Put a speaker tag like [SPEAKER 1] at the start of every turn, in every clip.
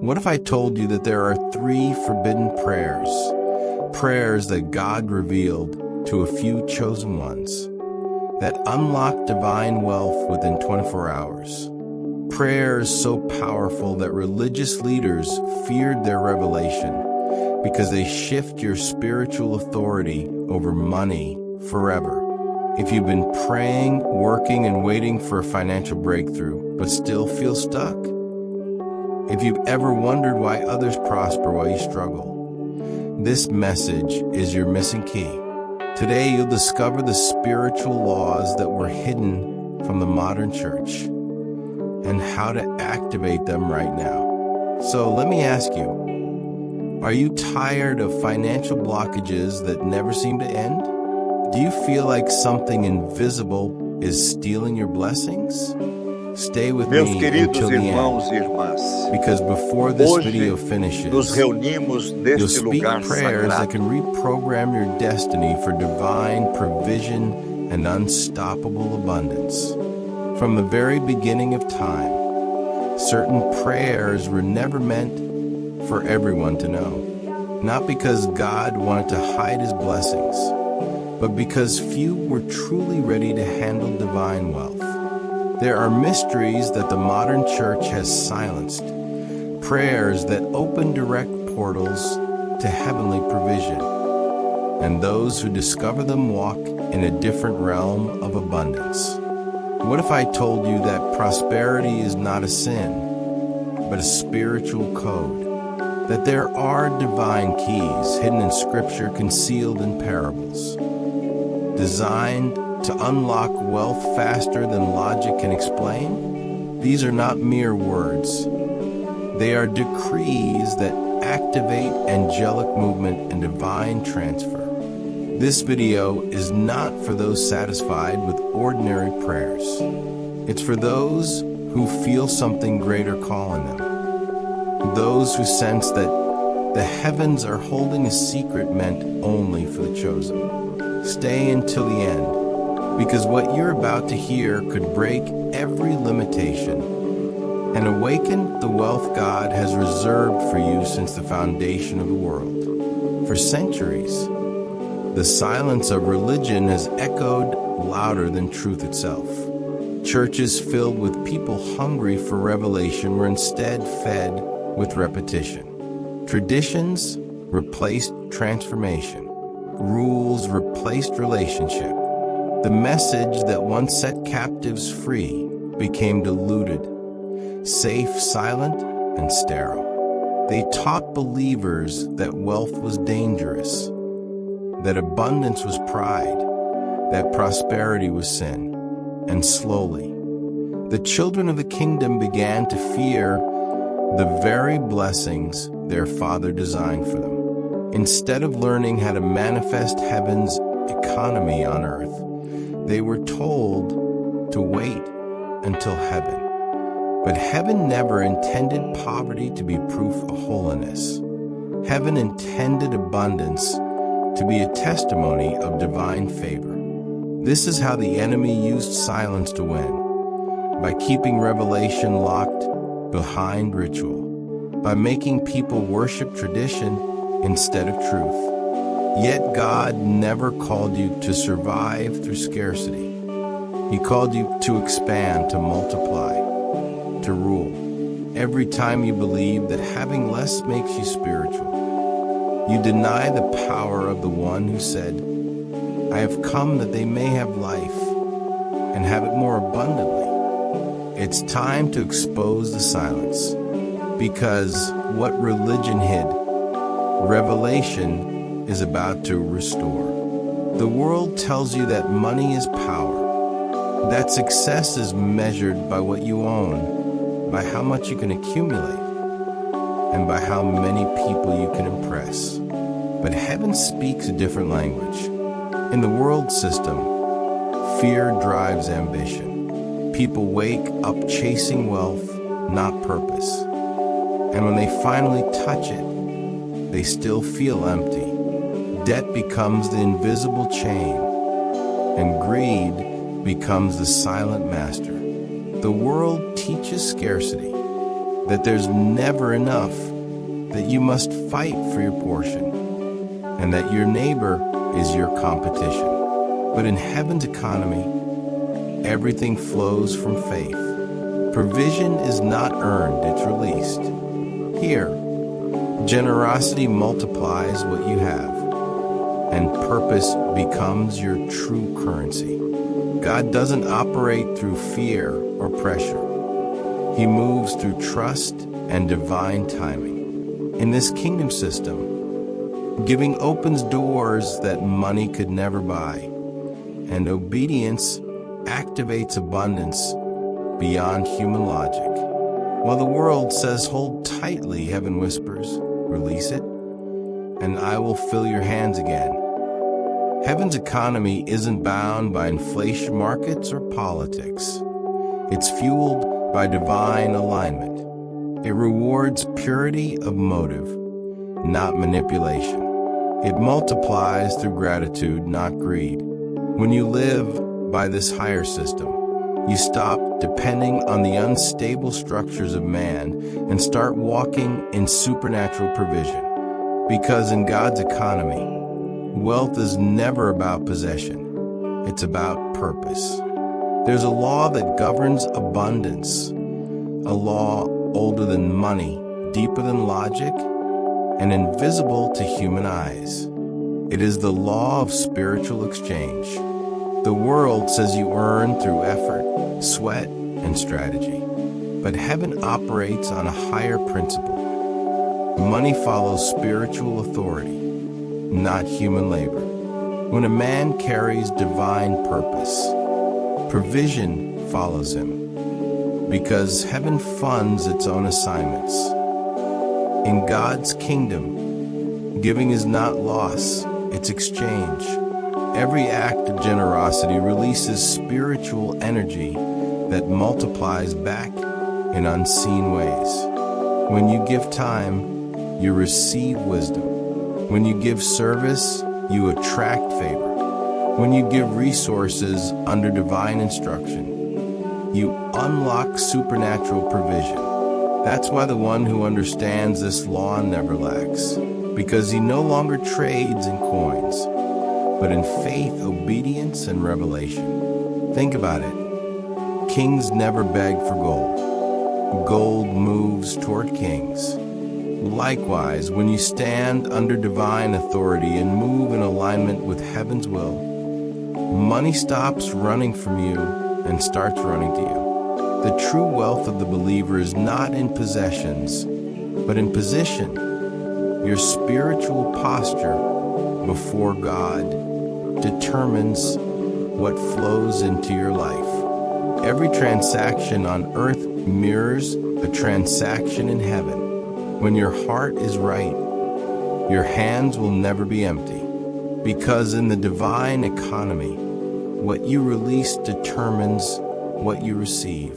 [SPEAKER 1] What if I told you that there are 3 forbidden prayers? Prayers that God revealed to a few chosen ones that unlock divine wealth within 24 hours. Prayers so powerful that religious leaders feared their revelation because they shift your spiritual authority over money forever. If you've been praying, working, and waiting for a financial breakthrough, but still feel stuck. If you've ever wondered why others prosper while you struggle, this message is your missing key. Today, you'll discover the spiritual laws that were hidden from the modern church and how to activate them right now. So let me ask you, are you tired of financial blockages that never seem to end? Do you feel like something invisible is stealing your blessings? Stay with
[SPEAKER 2] Meus
[SPEAKER 1] me
[SPEAKER 2] queridos
[SPEAKER 1] until the
[SPEAKER 2] irmãos
[SPEAKER 1] end,
[SPEAKER 2] e irmãs,
[SPEAKER 1] because before this
[SPEAKER 2] hoje
[SPEAKER 1] video
[SPEAKER 2] nos
[SPEAKER 1] finishes,
[SPEAKER 2] reunimos
[SPEAKER 1] you'll
[SPEAKER 2] neste
[SPEAKER 1] speak
[SPEAKER 2] lugar
[SPEAKER 1] prayers that
[SPEAKER 2] sagrado.
[SPEAKER 1] can reprogram your destiny for divine provision and unstoppable abundance. From the very beginning of time, certain prayers were never meant for everyone to know. Not because God wanted to hide his blessings, but because few were truly ready to handle divine wealth. There are mysteries that the modern church has silenced, prayers that open direct portals to heavenly provision, and those who discover them walk in a different realm of abundance. What if I told you that prosperity is not a sin, but a spiritual code? That there are divine keys hidden in Scripture, concealed in parables, designed to unlock wealth faster than logic can explain? These are not mere words. They are decrees that activate angelic movement and divine transfer. This video is not for those satisfied with ordinary prayers. It's for those who feel something greater calling them. Those who sense that the heavens are holding a secret meant only for the chosen. Stay until the end, because what you're about to hear could break every limitation and awaken the wealth God has reserved for you since the foundation of the world. For centuries, the silence of religion has echoed louder than truth itself. Churches filled with people hungry for revelation were instead fed with repetition. Traditions replaced transformation. Rules replaced relationship. The message that once set captives free became diluted, safe, silent, and sterile. They taught believers that wealth was dangerous, that abundance was pride, that prosperity was sin. And slowly, the children of the kingdom began to fear the very blessings their Father designed for them. Instead of learning how to manifest heaven's economy on earth, they were told to wait until heaven. But heaven never intended poverty to be proof of holiness. Heaven intended abundance to be a testimony of divine favor. This is how the enemy used silence to win, by keeping revelation locked behind ritual, by making people worship tradition instead of truth. Yet God never called you to survive through scarcity. He called you to expand, to multiply, to rule. Every time you believe that having less makes you spiritual, you deny the power of the one who said, "I have come that they may have life and have it more abundantly." It's time to expose the silence, because what religion hid, revelation is about to restore. The world tells you that money is power, that success is measured by what you own, by how much you can accumulate, and by how many people you can impress. But heaven speaks a different language. In the world system, fear drives ambition. People wake up chasing wealth, not purpose. And when they finally touch it, they still feel empty. Debt becomes the invisible chain, and greed becomes the silent master. The world teaches scarcity, that there's never enough, that you must fight for your portion, and that your neighbor is your competition. But in heaven's economy, everything flows from faith. Provision is not earned, it's released. Here, generosity multiplies what you have, and purpose becomes your true currency. God doesn't operate through fear or pressure. He moves through trust and divine timing. In this kingdom system, giving opens doors that money could never buy, and obedience activates abundance beyond human logic. While the world says, "Hold tightly," heaven whispers, "Release it, and I will fill your hands again." Heaven's economy isn't bound by inflation markets or politics. It's fueled by divine alignment. It rewards purity of motive, not manipulation. It multiplies through gratitude, not greed. When you live by this higher system, you stop depending on the unstable structures of man and start walking in supernatural provision. Because in God's economy, wealth is never about possession. It's about purpose. There's a law that governs abundance, a law older than money, deeper than logic, and invisible to human eyes. It is the law of spiritual exchange. The world says you earn through effort, sweat, and strategy. But heaven operates on a higher principle. Money follows spiritual authority, not human labor. When a man carries divine purpose, provision follows him, because heaven funds its own assignments. In God's kingdom, giving is not loss, it's exchange. Every act of generosity releases spiritual energy that multiplies back in unseen ways. When you give time, you receive wisdom. When you give service, you attract favor. When you give resources under divine instruction, you unlock supernatural provision. That's why the one who understands this law never lacks, because he no longer trades in coins, but in faith, obedience, and revelation. Think about it. Kings never beg for gold. Gold moves toward kings. Likewise, when you stand under divine authority and move in alignment with heaven's will, money stops running from you and starts running to you. The true wealth of the believer is not in possessions, but in position. Your spiritual posture before God determines what flows into your life. Every transaction on earth mirrors a transaction in heaven. When your heart is right, your hands will never be empty. Because in the divine economy, what you release determines what you receive.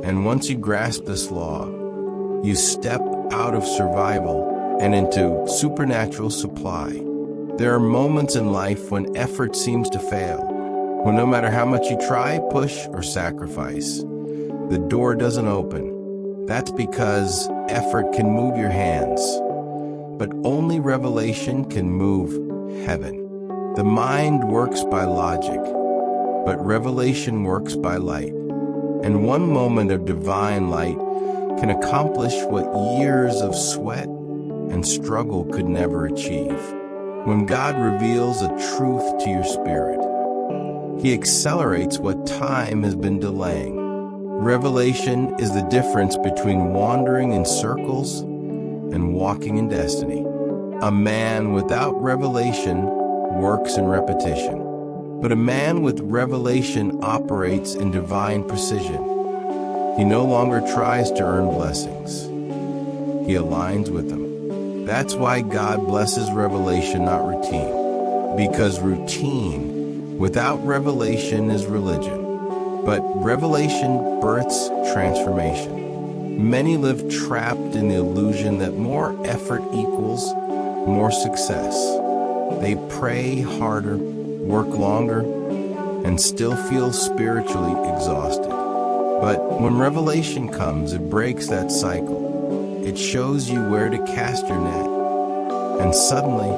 [SPEAKER 1] And once you grasp this law, you step out of survival and into supernatural supply. There are moments in life when effort seems to fail, when no matter how much you try, push, or sacrifice, the door doesn't open. That's because effort can move your hands, but only revelation can move heaven. The mind works by logic, but revelation works by light. And one moment of divine light can accomplish what years of sweat and struggle could never achieve. When God reveals a truth to your spirit, He accelerates what time has been delaying. Revelation is the difference between wandering in circles and walking in destiny. A man without revelation works in repetition, but a man with revelation operates in divine precision. He no longer tries to earn blessings. He aligns with them. That's why God blesses revelation, not routine. Because routine without revelation is religion. But revelation births transformation. Many live trapped in the illusion that more effort equals more success. They pray harder, work longer, and still feel spiritually exhausted. But when revelation comes, it breaks that cycle. It shows you where to cast your net. And suddenly,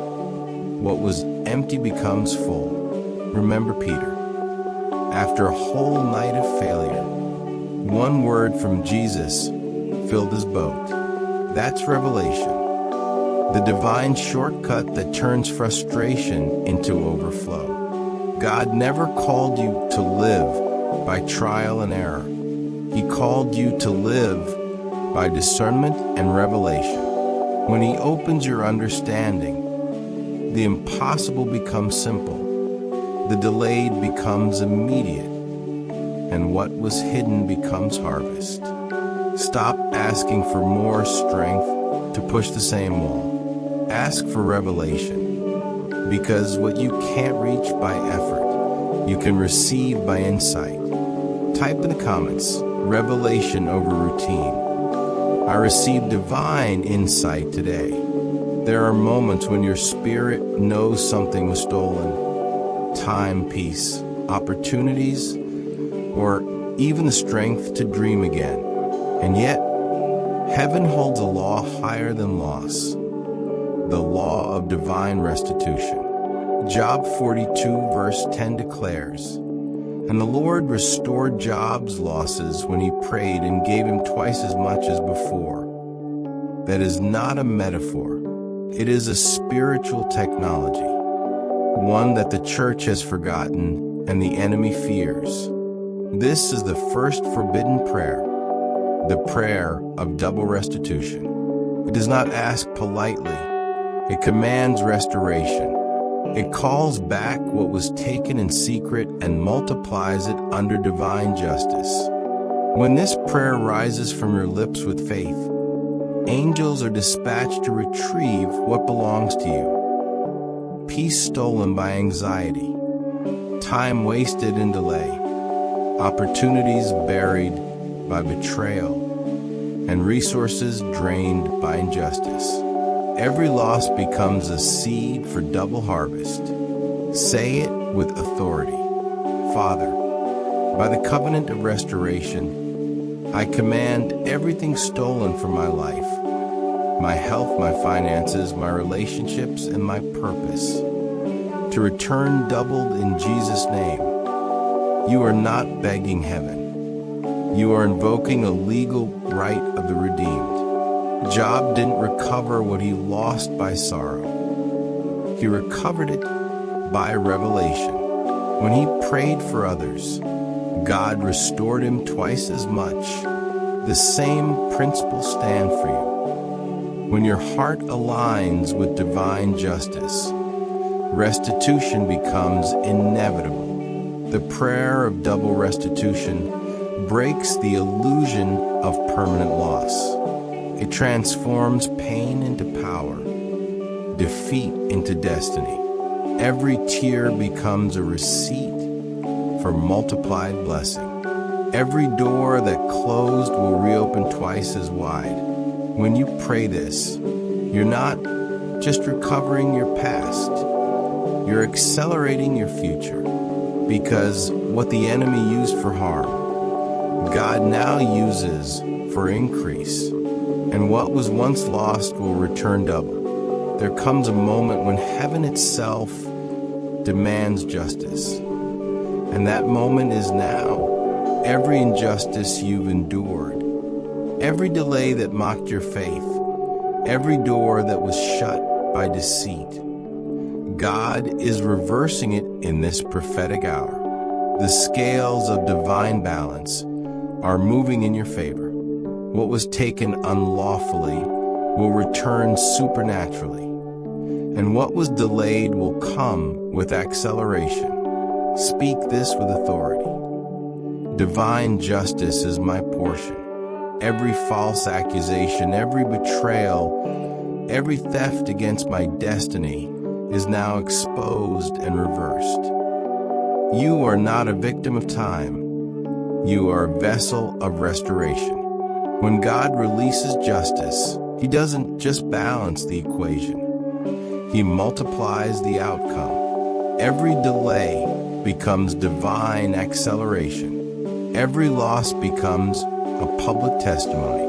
[SPEAKER 1] what was empty becomes full. Remember Peter. After a whole night of failure, one word from Jesus filled his boat. That's revelation. The divine shortcut that turns frustration into overflow. God never called you to live by trial and error. He called you to live by discernment and revelation. When He opens your understanding, the impossible becomes simple, the delayed becomes immediate, and what was hidden becomes harvest. Stop asking for more strength to push the same wall. Ask for revelation, because what you can't reach by effort, you can receive by insight. Type in the comments, revelation over routine. I received divine insight today. There are moments when your spirit knows something was stolen. Time, peace, opportunities, or even the strength to dream again. And yet, heaven holds a law higher than loss. The law of divine restitution. Job 42 verse 10 declares, "And the Lord restored Job's losses when he prayed and gave him twice as much as before." That is not a metaphor. It is a spiritual technology, one that the church has forgotten and the enemy fears. This is the first forbidden prayer, the prayer of double restitution. It does not ask politely. It commands restoration. It calls back what was taken in secret and multiplies it under divine justice. When this prayer rises from your lips with faith, angels are dispatched to retrieve what belongs to you. Peace stolen by anxiety, time wasted in delay, opportunities buried by betrayal, and resources drained by injustice. Every loss becomes a seed for double harvest. Say it with authority. Father, by the covenant of restoration, I command everything stolen from my life, my health, my finances, my relationships, and my purpose, to return doubled in Jesus' name. You are not begging heaven. You are invoking a legal right of the redeemed. Job didn't recover what he lost by sorrow. He recovered it by revelation. When he prayed for others, God restored him twice as much. The same principles stand for you. When your heart aligns with divine justice, restitution becomes inevitable. The prayer of double restitution breaks the illusion of permanent loss. It transforms pain into power, defeat into destiny. Every tear becomes a receipt for multiplied blessing. Every door that closed will reopen twice as wide. When you pray this, you're not just recovering your past, you're accelerating your future. Because what the enemy used for harm, God now uses for increase. And what was once lost will return double. There comes a moment when heaven itself demands justice. And that moment is now. Every injustice you've endured, every delay that mocked your faith, every door that was shut by deceit, God is reversing it in this prophetic hour. The scales of divine balance are moving in your favor. What was taken unlawfully will return supernaturally, and what was delayed will come with acceleration. Speak this with authority. Divine justice is my portion. Every false accusation, every betrayal, every theft against my destiny is now exposed and reversed. You are not a victim of time. You are a vessel of restoration. When God releases justice, He doesn't just balance the equation. He multiplies the outcome. Every delay becomes divine acceleration. Every loss becomes a public testimony.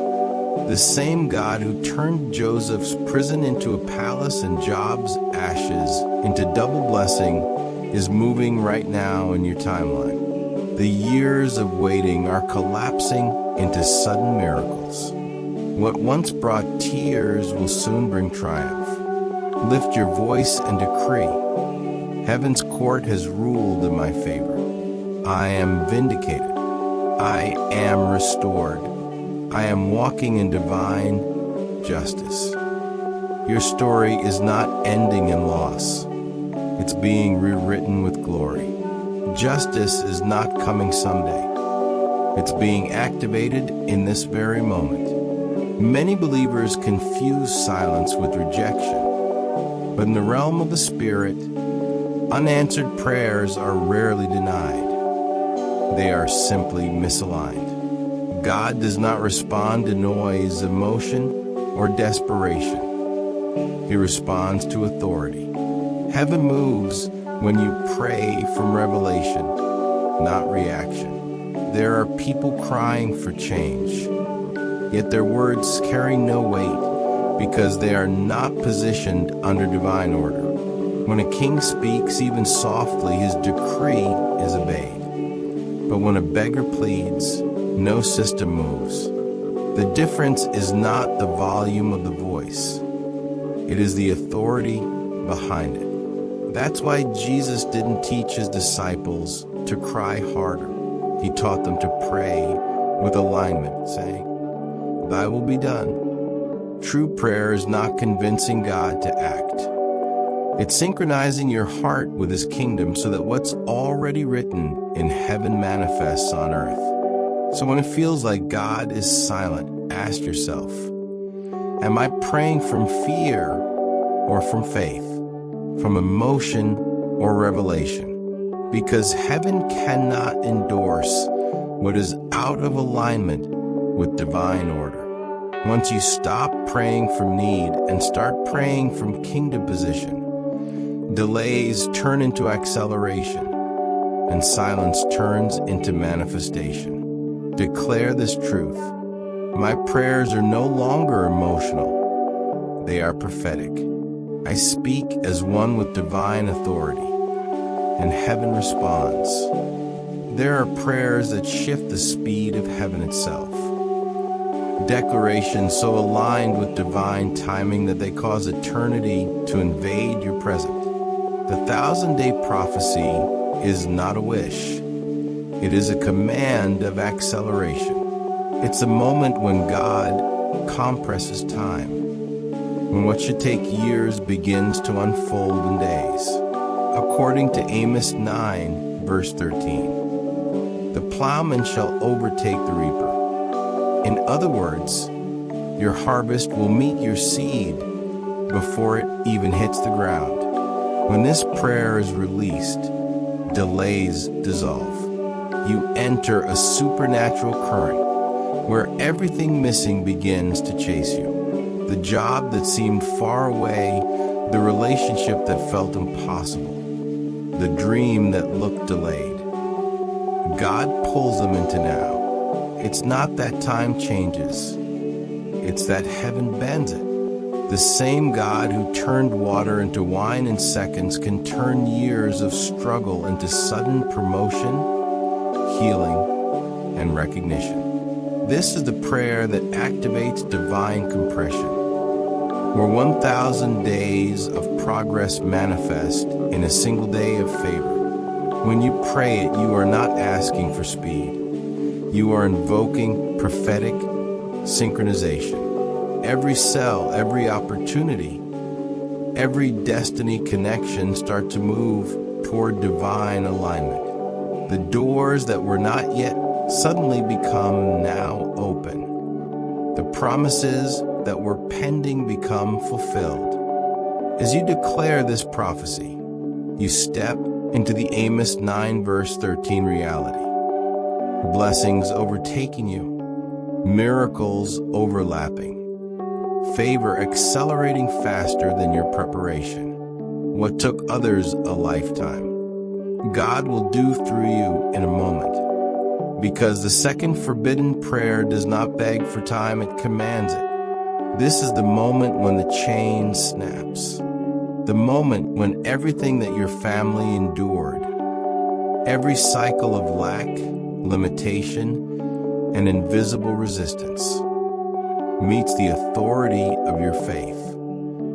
[SPEAKER 1] The same God who turned Joseph's prison into a palace and Job's ashes into double blessing is moving right now in your timeline. The years of waiting are collapsing into sudden miracles. What once brought tears will soon bring triumph. Lift your voice and decree. Heaven's court has ruled in my favor. I am vindicated. I am restored. I am walking in divine justice. Your story is not ending in loss. It's being rewritten with glory. Justice is not coming someday. It's being activated in this very moment. Many believers confuse silence with rejection. But in the realm of the Spirit, unanswered prayers are rarely denied. They are simply misaligned. God does not respond to noise, emotion, or desperation. He responds to authority. Heaven moves when you pray from revelation, not reaction. There are people crying for change, yet their words carry no weight because they are not positioned under divine order. When a king speaks, even softly, his decree is obeyed. But when a beggar pleads, no system moves. The difference is not the volume of the voice. It is the authority behind it. That's why Jesus didn't teach his disciples to cry harder. He taught them to pray with alignment, saying, "Thy will be done." True prayer is not convincing God to act. It's synchronizing your heart with his kingdom so that what's already written in heaven manifests on earth. So when it feels like God is silent, ask yourself, am I praying from fear or from faith? From emotion or revelation? Because heaven cannot endorse what is out of alignment with divine order. Once you stop praying from need and start praying from kingdom position, delays turn into acceleration, and silence turns into manifestation. Declare this truth. My prayers are no longer emotional. They are prophetic. I speak as one with divine authority, and heaven responds. There are prayers that shift the speed of heaven itself. Declarations so aligned with divine timing that they cause eternity to invade your present. The 1,000-day prophecy is not a wish. It is a command of acceleration. It's a moment when God compresses time, when what should take years begins to unfold in days. According to Amos 9, verse 13, the plowman shall overtake the reaper. In other words, your harvest will meet your seed before it even hits the ground. When this prayer is released, delays dissolve. You enter a supernatural current where everything missing begins to chase you. The job that seemed far away, the relationship that felt impossible, the dream that looked delayed. God pulls them into now. It's not that time changes. It's that heaven bends it. The same God who turned water into wine in seconds can turn years of struggle into sudden promotion, healing, and recognition. This is the prayer that activates divine compression, where 1,000 days of progress manifest in a single day of favor. When you pray it, you are not asking for speed. You are invoking prophetic synchronization. Every cell, every opportunity, every destiny connection start to move toward divine alignment. The doors that were not yet suddenly become now open. The promises that were pending become fulfilled. As you declare this prophecy, you step into the Amos 9 verse 13 reality. Blessings overtaking you, miracles overlapping, favor accelerating faster than your preparation. What took others a lifetime, God will do through you in a moment. Because the second forbidden prayer does not beg for time, it commands it. This is the moment when the chain snaps. The moment when everything that your family endured, every cycle of lack, limitation, and invisible resistance, meets the authority of your faith.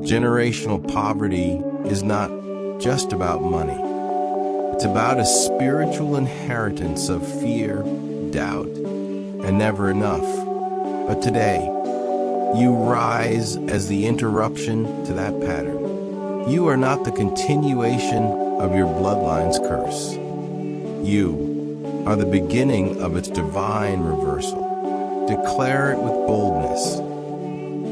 [SPEAKER 1] Generational poverty is not just about money. It's about a spiritual inheritance of fear, doubt, and never enough. But today, you rise as the interruption to that pattern. You are not the continuation of your bloodline's curse. You are the beginning of its divine reversal. Declare it with boldness.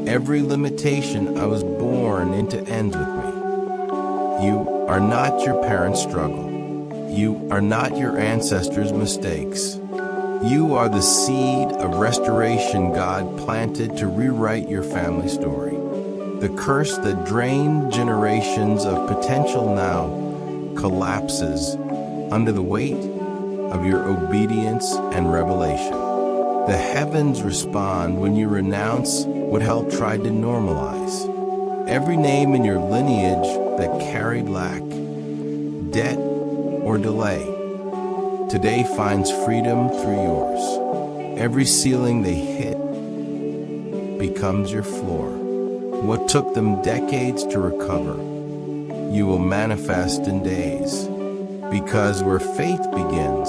[SPEAKER 1] Every limitation I was born into ends with me. You are not your parents' struggle. You are not your ancestors' mistakes. You are the seed of restoration God planted to rewrite your family story. The curse that drained generations of potential now collapses under the weight of your obedience and revelation. The heavens respond when you renounce what hell tried to normalize. Every name in your lineage that carried lack, debt, or delay today finds freedom through yours. Every ceiling they hit becomes your floor. What took them decades to recover, you will manifest in days. Because where faith begins,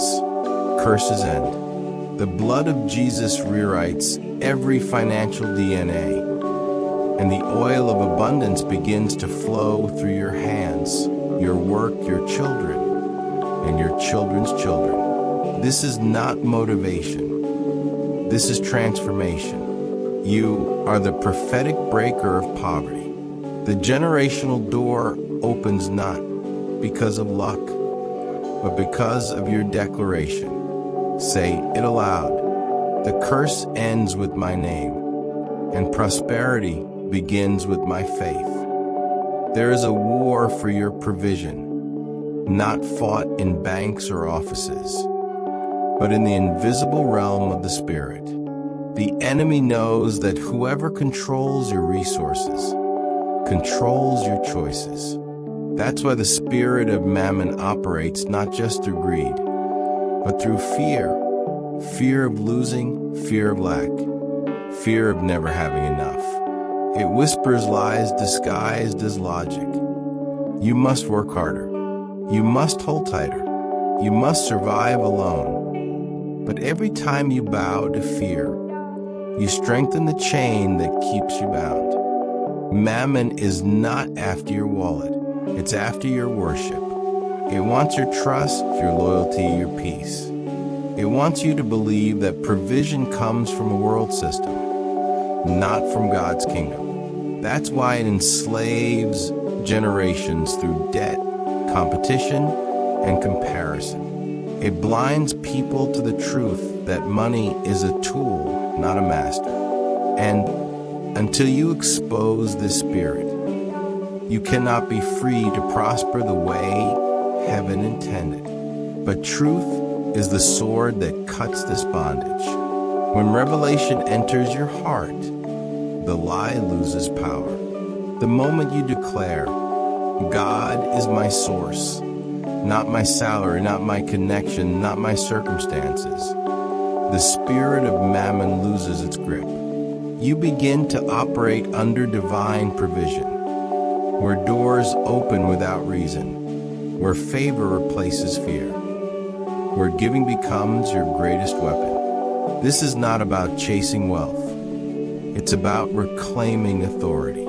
[SPEAKER 1] curses end. The blood of Jesus rewrites every financial DNA, and the oil of abundance begins to flow through your hands, your work, your children, and your children's children. This is not motivation. This is transformation. You are the prophetic breaker of poverty. The generational door opens not because of luck, but because of your declaration. Say it aloud. The curse ends with my name, and prosperity begins with my faith. There is a war for your provision, not fought in banks or offices, but in the invisible realm of the Spirit. The enemy knows that whoever controls your resources controls your choices. That's why the spirit of mammon operates not just through greed, but through fear. Fear of losing, fear of lack, fear of never having enough. It whispers lies disguised as logic. You must work harder. You must hold tighter. You must survive alone. But every time you bow to fear, you strengthen the chain that keeps you bound. Mammon is not after your wallet. It's after your worship. It wants your trust, your loyalty, your peace. It wants you to believe that provision comes from a world system, not from God's kingdom. That's why it enslaves generations through debt, competition, and comparison. It blinds people to the truth that money is a tool, not a master. And until you expose this spirit, you cannot be free to prosper the way heaven intended. But truth is the sword that cuts this bondage. When revelation enters your heart, the lie loses power. The moment you declare, God is my source, not my salary, not my connection, not my circumstances, the spirit of mammon loses its grip. You begin to operate under divine provision, where doors open without reason, where favor replaces fear, where giving becomes your greatest weapon. This is not about chasing wealth. It's about reclaiming authority.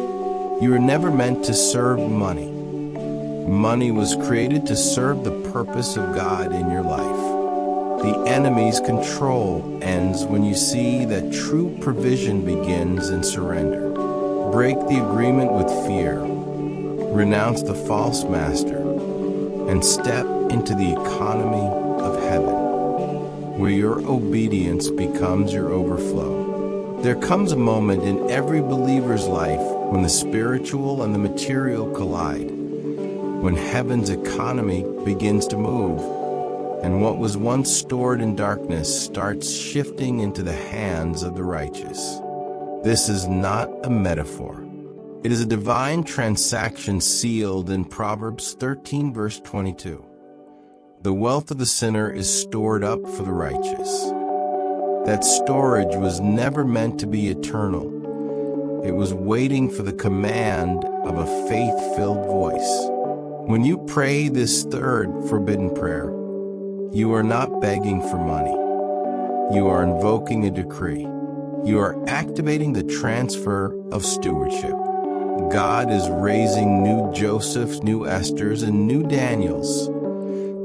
[SPEAKER 1] You were never meant to serve money. Money was created to serve the purpose of God in your life. The enemy's control ends when you see that true provision begins in surrender. Break the agreement with fear. Renounce the false master and step into the economy of heaven, where your obedience becomes your overflow. There comes a moment in every believer's life when the spiritual and the material collide, when heaven's economy begins to move. and what was once stored in darkness starts shifting into the hands of the righteous. This is not a metaphor. It is a divine transaction sealed in Proverbs 13, verse 22. The wealth of the sinner is stored up for the righteous. That storage was never meant to be eternal. It was waiting for the command of a faith-filled voice. When you pray this third forbidden prayer, you are not begging for money. You are invoking a decree. You are activating the transfer of stewardship. God is raising new Josephs, new Esthers, and new Daniels,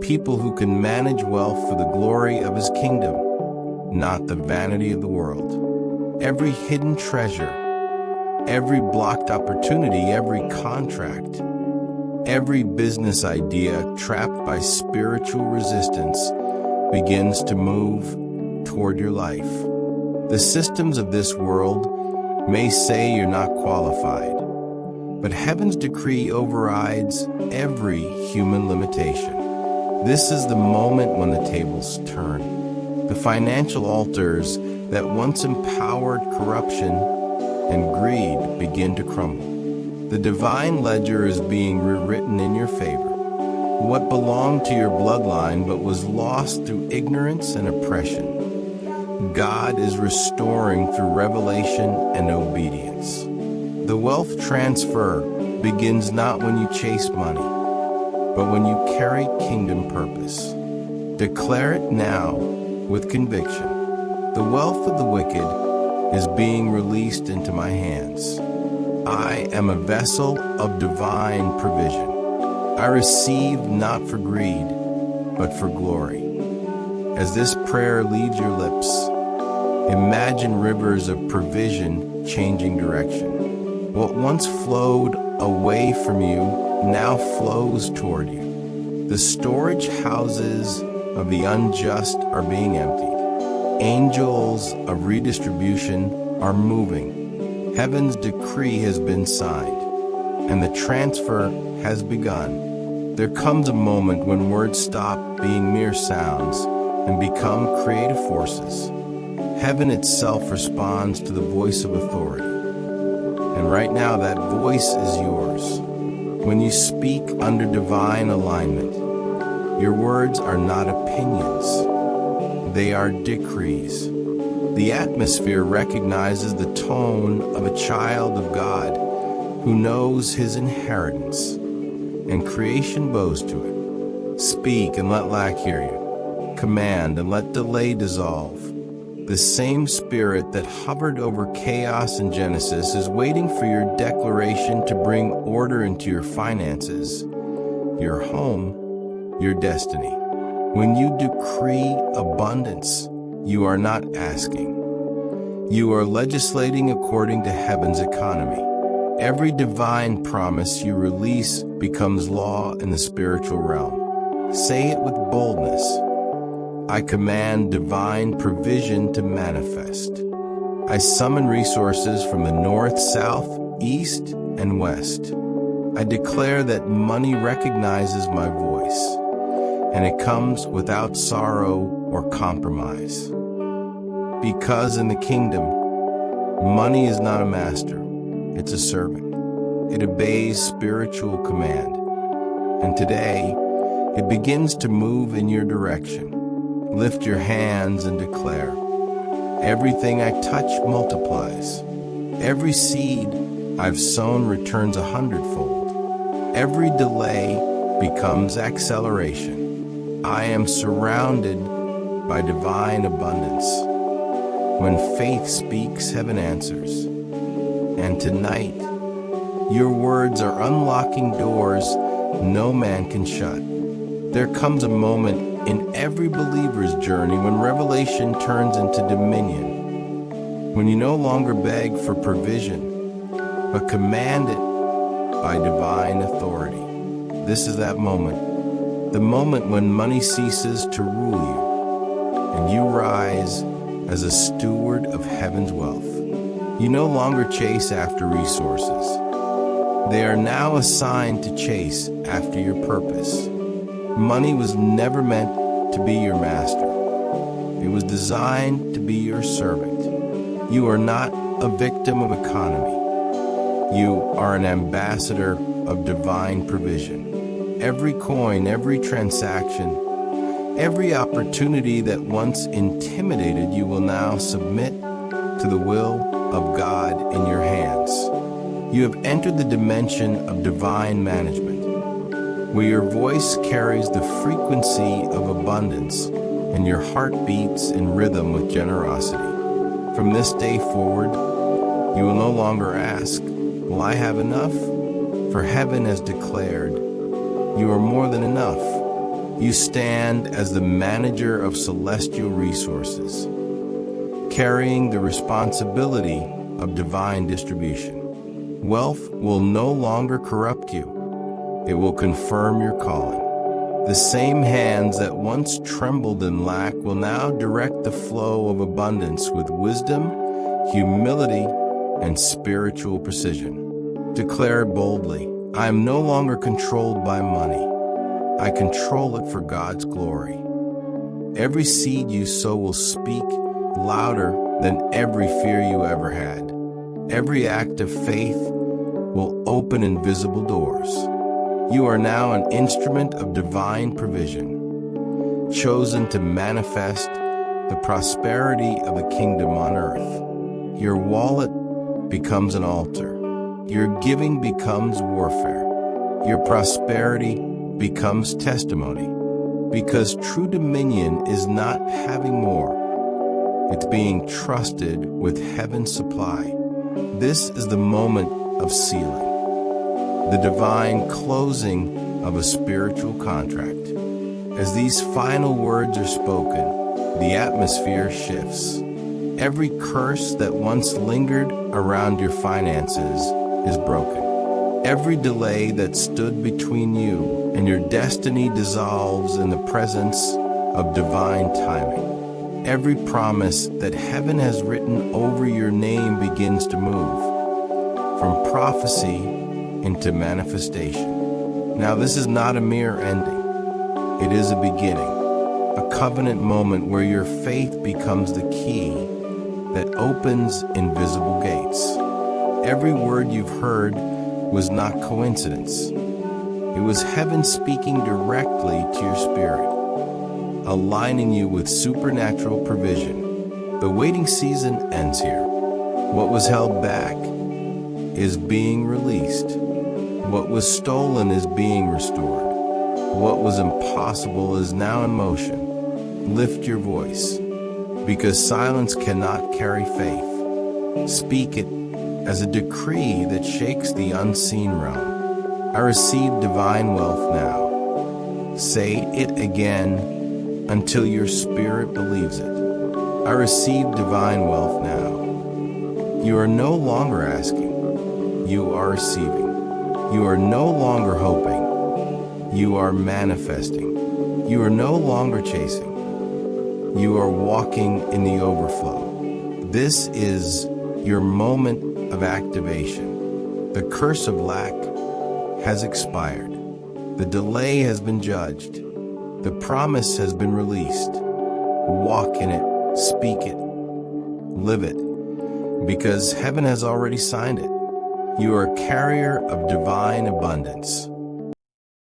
[SPEAKER 1] people who can manage wealth for the glory of his kingdom, not the vanity of the world. Every hidden treasure, every blocked opportunity, every contract, every business idea trapped by spiritual resistance begins to move toward your life. The systems of this world may say you're not qualified, but heaven's decree overrides every human limitation. This is the moment when the tables turn. The financial altars that once empowered corruption and greed begin to crumble. The divine ledger is being rewritten in your favor. What belonged to your bloodline but was lost through ignorance and oppression, God is restoring through revelation and obedience. The wealth transfer begins not when you chase money, but when you carry kingdom purpose. Declare it now with conviction. The wealth of the wicked is being released into my hands. I am a vessel of divine provision. I receive not for greed, but for glory. As this prayer leaves your lips, imagine rivers of provision changing direction. What once flowed away from you now flows toward you. The storage houses of the unjust are being emptied. Angels of redistribution are moving. Heaven's decree has been signed, and the transfer has begun. There comes a moment when words stop being mere sounds and become creative forces. Heaven itself responds to the voice of authority. And right now, that voice is yours. When you speak under divine alignment, your words are not opinions. They are decrees. The atmosphere recognizes the tone of a child of God who knows his inheritance, and creation bows to it. Speak and let lack hear you. Command and let delay dissolve. The same spirit that hovered over chaos in Genesis is waiting for your declaration to bring order into your finances, your home, your destiny. When you decree abundance, you are not asking. You are legislating according to heaven's economy. Every divine promise you release becomes law in the spiritual realm. Say it with boldness. I command divine provision to manifest. I summon resources from the north, south, east, and west. I declare that money recognizes my voice, and it comes without sorrow or compromise. Because in the kingdom, money is not a master, it's a servant. It obeys spiritual command. And today, it begins to move in your direction. Lift your hands and declare, everything I touch multiplies. Every seed I've sown returns 100-fold. Every delay becomes acceleration. I am surrounded by divine abundance. When faith speaks, heaven answers. And tonight, your words are unlocking doors no man can shut. There comes a moment in every believer's journey when revelation turns into dominion. When you no longer beg for provision, but command it by divine authority. This is that moment. The moment when money ceases to rule you, and you rise as a steward of heaven's wealth. You no longer chase after resources. They are now assigned to chase after your purpose. Money was never meant to be your master. It was designed to be your servant. You are not a victim of economy. You are an ambassador of divine provision. Every coin, every transaction, every opportunity that once intimidated you will now submit to the will of God in your hands. You have entered the dimension of divine management, where your voice carries the frequency of abundance and your heart beats in rhythm with generosity. From this day forward, you will no longer ask, "Will I have enough?" For heaven has declared, you are more than enough. You stand as the manager of celestial resources, carrying the responsibility of divine distribution. Wealth will no longer corrupt you. It will confirm your calling. The same hands that once trembled in lack will now direct the flow of abundance with wisdom, humility, and spiritual precision. Declare boldly, I am no longer controlled by money. I control it for God's glory. Every seed you sow will speak louder than every fear you ever had. Every act of faith will open invisible doors. You are now an instrument of divine provision, chosen to manifest the prosperity of the kingdom on earth. Your wallet becomes an altar. Your giving becomes warfare. Your prosperity becomes testimony. Because true dominion is not having more. It's being trusted with heaven's supply. This is the moment of sealing, the divine closing of a spiritual contract. As these final words are spoken, the atmosphere shifts. Every curse that once lingered around your finances is broken. Every delay that stood between you and your destiny dissolves in the presence of divine timing. Every promise that heaven has written over your name begins to move from prophecy into manifestation. Now, this is not a mere ending. It is a beginning, a covenant moment where your faith becomes the key that opens invisible gates. Every word you've heard was not coincidence. It was heaven speaking directly to your spirit, aligning you with supernatural provision. The waiting season ends here. What was held back is being released. What was stolen is being restored. What was impossible is now in motion. Lift your voice, because silence cannot carry faith. Speak it as a decree that shakes the unseen realm. I receive divine wealth now. Say it again until your spirit believes it. I receive divine wealth now. You are no longer asking. You are receiving. You are no longer hoping. You are manifesting. You are no longer chasing. You are walking in the overflow. This is your moment of activation. The curse of lack has expired. The delay has been judged. The promise has been released. Walk in it, speak it, live it, because heaven has already signed it. You are a carrier of divine abundance.